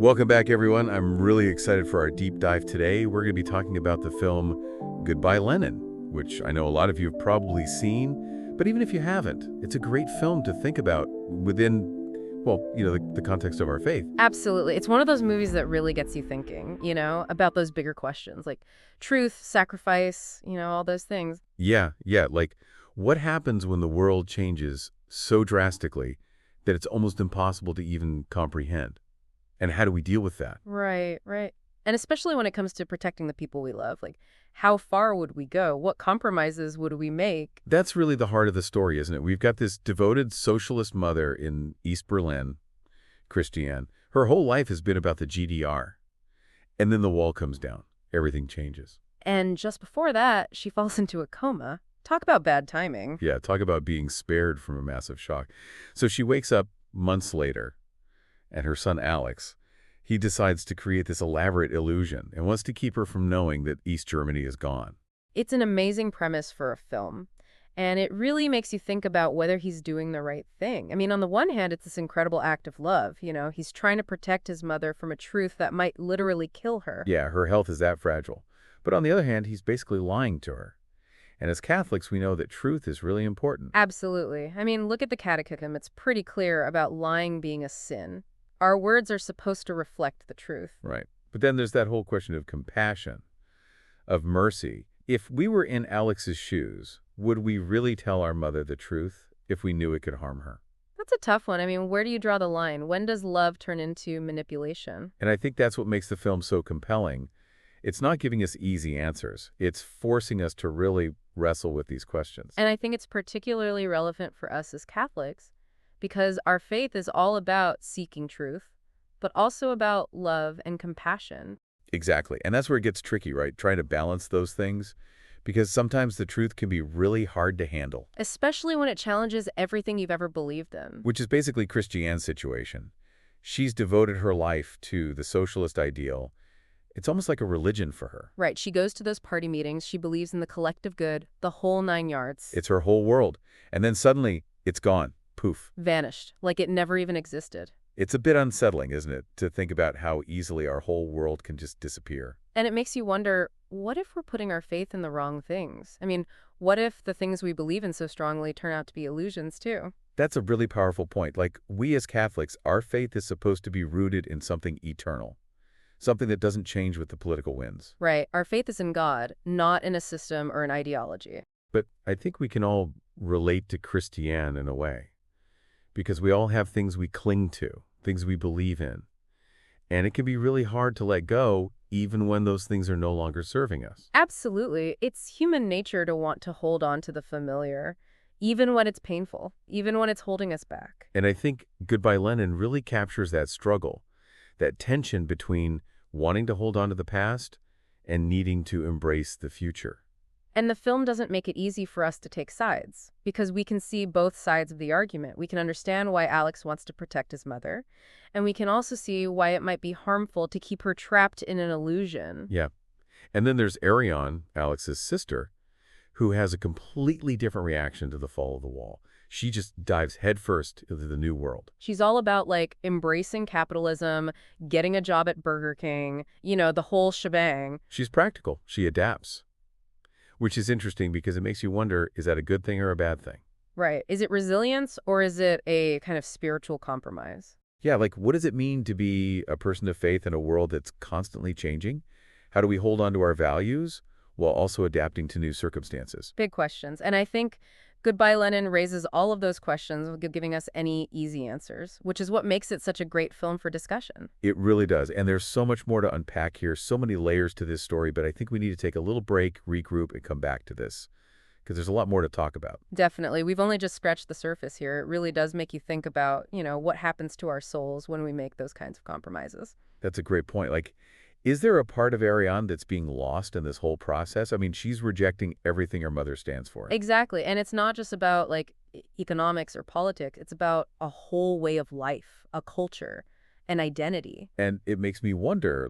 Welcome back, everyone. I'm really excited for our deep dive today. We're going to be talking about the film Goodbye, Lenin, which I know a lot of you have probably seen, but even if you haven't, it's a great film to think about within, the context of our faith. Absolutely. It's one of those movies that really gets you thinking, about those bigger questions like truth, sacrifice, all those things. Yeah, like what happens when the world changes so drastically that it's almost impossible to even comprehend? And how do we deal with that? Right, right. And especially when it comes to protecting the people we love, like how far would we go? What compromises would we make? That's really the heart of the story, isn't it? We've got this devoted socialist mother in East Berlin, Christiane. Her whole life has been about the GDR. And then the wall comes down. Everything changes. And just before that, she falls into a coma. Talk about bad timing. Yeah, talk about being spared from a massive shock. So she wakes up months later, and her son Alex, he decides to create this elaborate illusion and wants to keep her from knowing that East Germany is gone. It's an amazing premise for a film. And it really makes you think about whether he's doing the right thing. I mean, on the one hand, it's this incredible act of love. He's trying to protect his mother from a truth that might literally kill her. Yeah, her health is that fragile. But on the other hand, he's basically lying to her. And as Catholics, we know that truth is really important. Absolutely. I mean, look at the Catechism. It's pretty clear about lying being a sin. Our words are supposed to reflect the truth. Right. But then there's that whole question of compassion, of mercy. If we were in Alex's shoes, would we really tell our mother the truth if we knew it could harm her? That's a tough one. I mean, where do you draw the line? When does love turn into manipulation? And I think that's what makes the film so compelling. It's not giving us easy answers. It's forcing us to really wrestle with these questions. And I think it's particularly relevant for us as Catholics because our faith is all about seeking truth, but also about love and compassion. Exactly. And that's where it gets tricky, right? Trying to balance those things, because sometimes the truth can be really hard to handle. Especially when it challenges everything you've ever believed in. Which is basically Christiane's situation. She's devoted her life to the socialist ideal. It's almost like a religion for her. Right. She goes to those party meetings. She believes in the collective good, the whole 9 yards. It's her whole world. And then suddenly, it's gone. Poof. Vanished. Like it never even existed. It's a bit unsettling, isn't it, to think about how easily our whole world can just disappear. And it makes you wonder, what if we're putting our faith in the wrong things? I mean, what if the things we believe in so strongly turn out to be illusions, too? That's a really powerful point. Like, we as Catholics, our faith is supposed to be rooted in something eternal. Something that doesn't change with the political winds. Right. Our faith is in God, not in a system or an ideology. But I think we can all relate to Christiane in a way. Because we all have things we cling to, things we believe in. And it can be really hard to let go, even when those things are no longer serving us. Absolutely. It's human nature to want to hold on to the familiar, even when it's painful, even when it's holding us back. And I think Goodbye, Lenin really captures that struggle, that tension between wanting to hold on to the past and needing to embrace the future. And the film doesn't make it easy for us to take sides, because we can see both sides of the argument. We can understand why Alex wants to protect his mother, and we can also see why it might be harmful to keep her trapped in an illusion. Yeah. And then there's Ariane, Alex's sister, who has a completely different reaction to the fall of the wall. She just dives headfirst into the new world. She's all about, embracing capitalism, getting a job at Burger King, the whole shebang. She's practical. She adapts. Which is interesting because it makes you wonder, is that a good thing or a bad thing? Right. Is it resilience or is it a kind of spiritual compromise? Yeah, what does it mean to be a person of faith in a world that's constantly changing? How do we hold on to our values while also adapting to new circumstances? Big questions. And I think Goodbye, Lenin raises all of those questions without giving us any easy answers, which is what makes it such a great film for discussion. It really does. And there's so much more to unpack here, so many layers to this story, but I think we need to take a little break, regroup, and come back to this, because there's a lot more to talk about. Definitely. We've only just scratched the surface here. It really does make you think about, what happens to our souls when we make those kinds of compromises. That's a great point. Is there a part of Ariane that's being lost in this whole process? I mean, she's rejecting everything her mother stands for. Exactly. And it's not just about economics or politics. It's about a whole way of life, a culture, an identity. And it makes me wonder,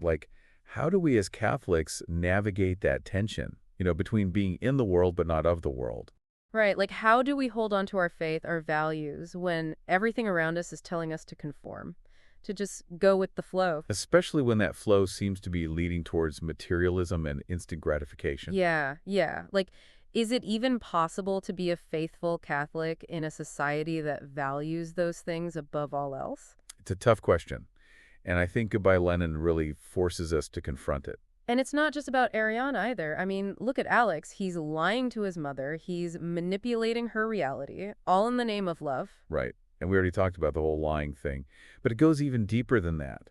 how do we as Catholics navigate that tension, between being in the world but not of the world? Right. How do we hold on to our faith, our values, when everything around us is telling us to conform, to just go with the flow. Especially when that flow seems to be leading towards materialism and instant gratification. Yeah, yeah. Like, is it even possible to be a faithful Catholic in a society that values those things above all else? It's a tough question, and I think Goodbye Lenin really forces us to confront it. And it's not just about Ariane either. I mean, look at Alex. He's lying to his mother. He's manipulating her reality, all in the name of love. Right. And we already talked about the whole lying thing. But it goes even deeper than that.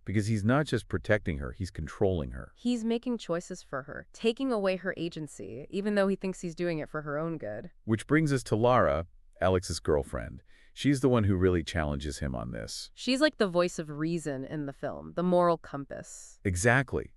Because he's not just protecting her, he's controlling her. He's making choices for her, taking away her agency, even though he thinks he's doing it for her own good. Which brings us to Lara, Alex's girlfriend. She's the one who really challenges him on this. She's like the voice of reason in the film, the moral compass. Exactly.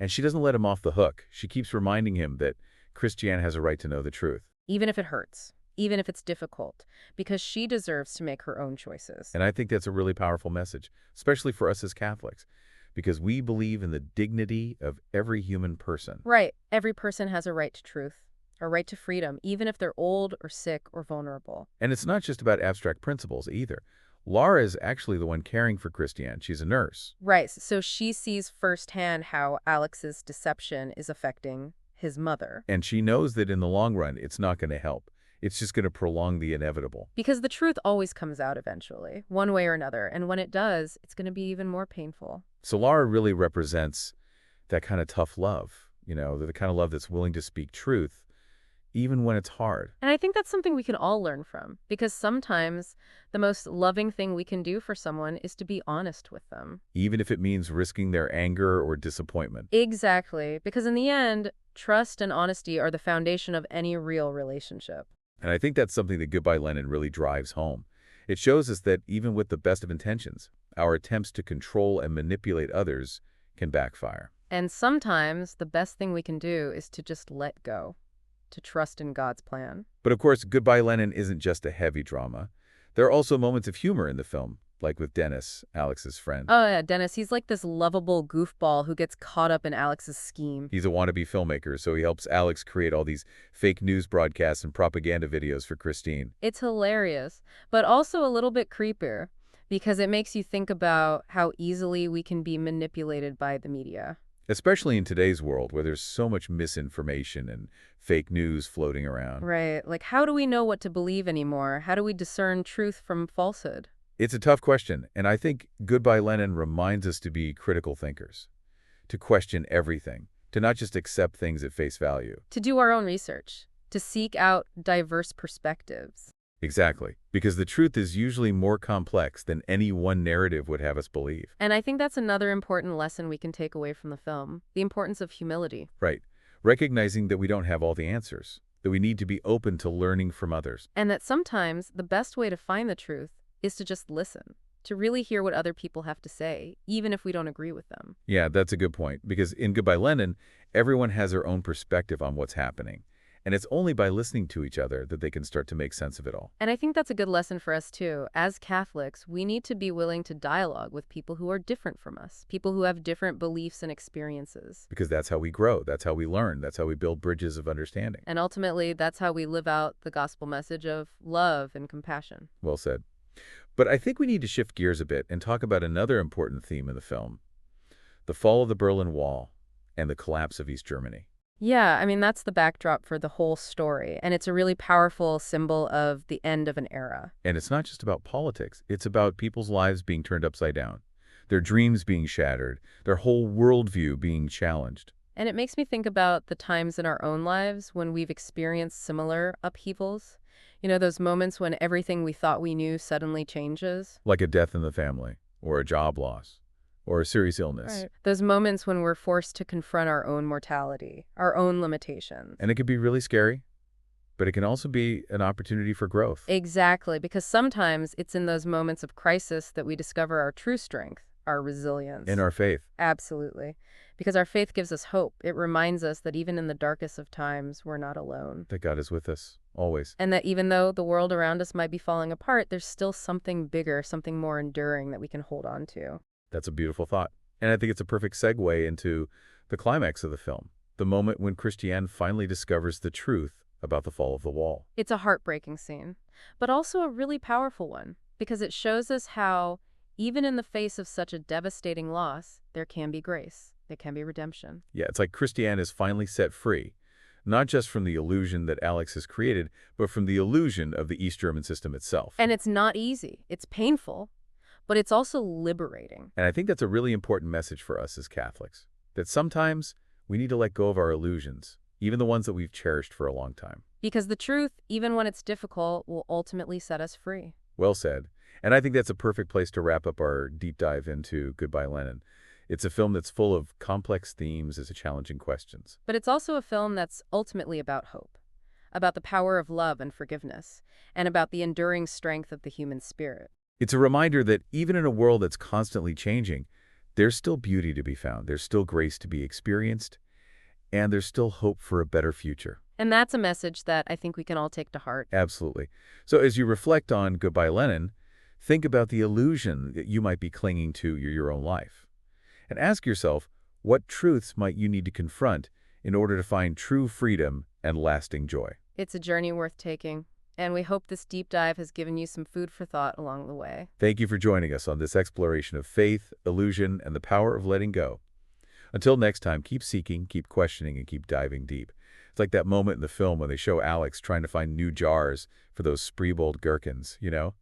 And she doesn't let him off the hook. She keeps reminding him that Christiane has a right to know the truth. Even if it hurts, even if it's difficult, because she deserves to make her own choices. And I think that's a really powerful message, especially for us as Catholics, because we believe in the dignity of every human person. Right. Every person has a right to truth, a right to freedom, even if they're old or sick or vulnerable. And it's not just about abstract principles either. Laura is actually the one caring for Christiane. She's a nurse. Right. So she sees firsthand how Alex's deception is affecting his mother. And she knows that in the long run, it's not going to help. It's just going to prolong the inevitable. Because the truth always comes out eventually, one way or another. And when it does, it's going to be even more painful. So Laura really represents that kind of tough love, the kind of love that's willing to speak truth, even when it's hard. And I think that's something we can all learn from, because sometimes the most loving thing we can do for someone is to be honest with them. Even if it means risking their anger or disappointment. Exactly, because in the end, trust and honesty are the foundation of any real relationship. And I think that's something that Goodbye Lenin really drives home. It shows us that even with the best of intentions, our attempts to control and manipulate others can backfire. And sometimes the best thing we can do is to just let go, to trust in God's plan. But of course, Goodbye Lenin isn't just a heavy drama. There are also moments of humor in the film, like with Dennis, Alex's friend. Oh yeah, Dennis, he's like this lovable goofball who gets caught up in Alex's scheme. He's a wannabe filmmaker, so he helps Alex create all these fake news broadcasts and propaganda videos for Christine. It's hilarious, but also a little bit creepier, because it makes you think about how easily we can be manipulated by the media. Especially in today's world where there's so much misinformation and fake news floating around. Right, like how do we know what to believe anymore? How do we discern truth from falsehood? It's a tough question, and I think Goodbye Lenin reminds us to be critical thinkers, to question everything, to not just accept things at face value. To do our own research, to seek out diverse perspectives. Exactly, because the truth is usually more complex than any one narrative would have us believe. And I think that's another important lesson we can take away from the film, the importance of humility. Right, recognizing that we don't have all the answers, that we need to be open to learning from others. And that sometimes the best way to find the truth is to just listen, to really hear what other people have to say, even if we don't agree with them. Yeah, that's a good point, because in Goodbye Lenin, everyone has their own perspective on what's happening. And it's only by listening to each other that they can start to make sense of it all. And I think that's a good lesson for us too. As Catholics, we need to be willing to dialogue with people who are different from us, people who have different beliefs and experiences. Because that's how we grow, that's how we learn, that's how we build bridges of understanding. And ultimately, that's how we live out the gospel message of love and compassion. Well said. But I think we need to shift gears a bit and talk about another important theme in the film: the fall of the Berlin Wall and the collapse of East Germany. Yeah, I mean, that's the backdrop for the whole story, and it's a really powerful symbol of the end of an era. And it's not just about politics. It's about people's lives being turned upside down, their dreams being shattered, their whole worldview being challenged. And it makes me think about the times in our own lives when we've experienced similar upheavals. You know, those moments when everything we thought we knew suddenly changes. Like a death in the family, or a job loss, or a serious illness. Right. Those moments when we're forced to confront our own mortality, our own limitations. And it can be really scary, but it can also be an opportunity for growth. Exactly, because sometimes it's in those moments of crisis that we discover our true strength, our resilience. In our faith. Absolutely. Because our faith gives us hope. It reminds us that even in the darkest of times, we're not alone. That God is with us, always. And that even though the world around us might be falling apart, there's still something bigger, something more enduring that we can hold on to. That's a beautiful thought. And I think it's a perfect segue into the climax of the film, the moment when Christiane finally discovers the truth about the fall of the wall. It's a heartbreaking scene, but also a really powerful one, because it shows us how, even in the face of such a devastating loss, there can be grace. There can be redemption. Yeah, it's like Christiane is finally set free, not just from the illusion that Alex has created, but from the illusion of the East German system itself. And it's not easy. It's painful, but it's also liberating. And I think that's a really important message for us as Catholics, that sometimes we need to let go of our illusions, even the ones that we've cherished for a long time. Because the truth, even when it's difficult, will ultimately set us free. Well said. And I think that's a perfect place to wrap up our deep dive into Goodbye Lenin. It's a film that's full of complex themes and challenging questions. But it's also a film that's ultimately about hope, about the power of love and forgiveness, and about the enduring strength of the human spirit. It's a reminder that even in a world that's constantly changing, there's still beauty to be found, there's still grace to be experienced, and there's still hope for a better future. And that's a message that I think we can all take to heart. Absolutely. So as you reflect on Goodbye Lenin, think about the illusion that you might be clinging to your own life. And ask yourself, what truths might you need to confront in order to find true freedom and lasting joy? It's a journey worth taking, and we hope this deep dive has given you some food for thought along the way. Thank you for joining us on this exploration of faith, illusion, and the power of letting go. Until next time, keep seeking, keep questioning, and keep diving deep. It's like that moment in the film when they show Alex trying to find new jars for those Spreebold gherkins, you know?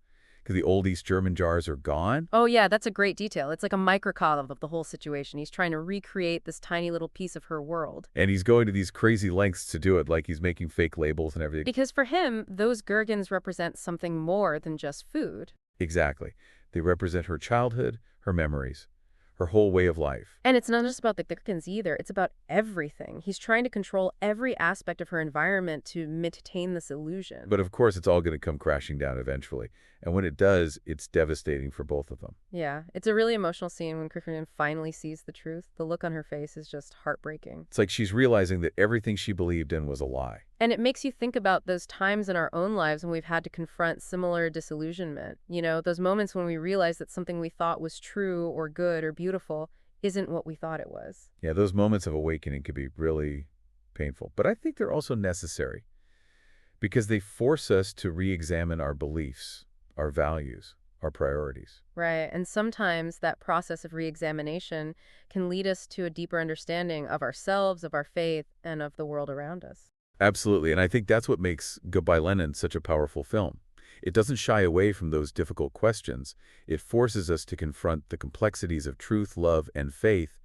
Because the old East German jars are gone. Oh yeah, that's a great detail. It's like a microcosm of the whole situation. He's trying to recreate this tiny little piece of her world. And he's going to these crazy lengths to do it, like he's making fake labels and everything. Because for him, those gherkins represent something more than just food. Exactly. They represent her childhood, her memories, her whole way of life. And it's not just about the gherkins either. It's about everything. He's trying to control every aspect of her environment to maintain this illusion. But of course, it's all going to come crashing down eventually. And when it does, it's devastating for both of them. Yeah, it's a really emotional scene when Kristen finally sees the truth. The look on her face is just heartbreaking. It's like she's realizing that everything she believed in was a lie. And it makes you think about those times in our own lives when we've had to confront similar disillusionment. You know, those moments when we realize that something we thought was true or good or beautiful isn't what we thought it was. Yeah, those moments of awakening can be really painful. But I think they're also necessary because they force us to re-examine our beliefs, our values, our priorities. Right, and sometimes that process of re-examination can lead us to a deeper understanding of ourselves, of our faith, and of the world around us. Absolutely, and I think that's what makes Goodbye Lenin such a powerful film. It doesn't shy away from those difficult questions. It forces us to confront the complexities of truth, love, and faith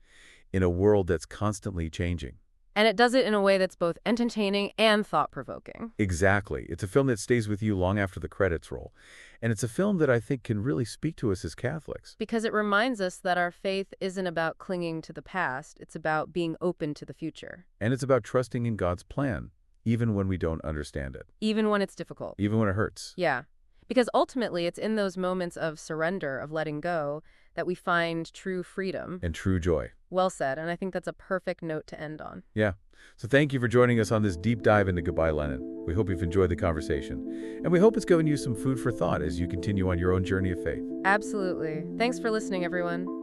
in a world that's constantly changing. And it does it in a way that's both entertaining and thought-provoking. Exactly. It's a film that stays with you long after the credits roll. And it's a film that I think can really speak to us as Catholics. Because it reminds us that our faith isn't about clinging to the past, it's about being open to the future. And it's about trusting in God's plan, even when we don't understand it. Even when it's difficult. Even when it hurts. Yeah. Because ultimately, it's in those moments of surrender, of letting go, that we find true freedom. And true joy. Well said, and I think that's a perfect note to end on. Yeah. So thank you for joining us on this deep dive into Goodbye Lenin. We hope you've enjoyed the conversation. And we hope it's given you some food for thought as you continue on your own journey of faith. Absolutely. Thanks for listening, everyone.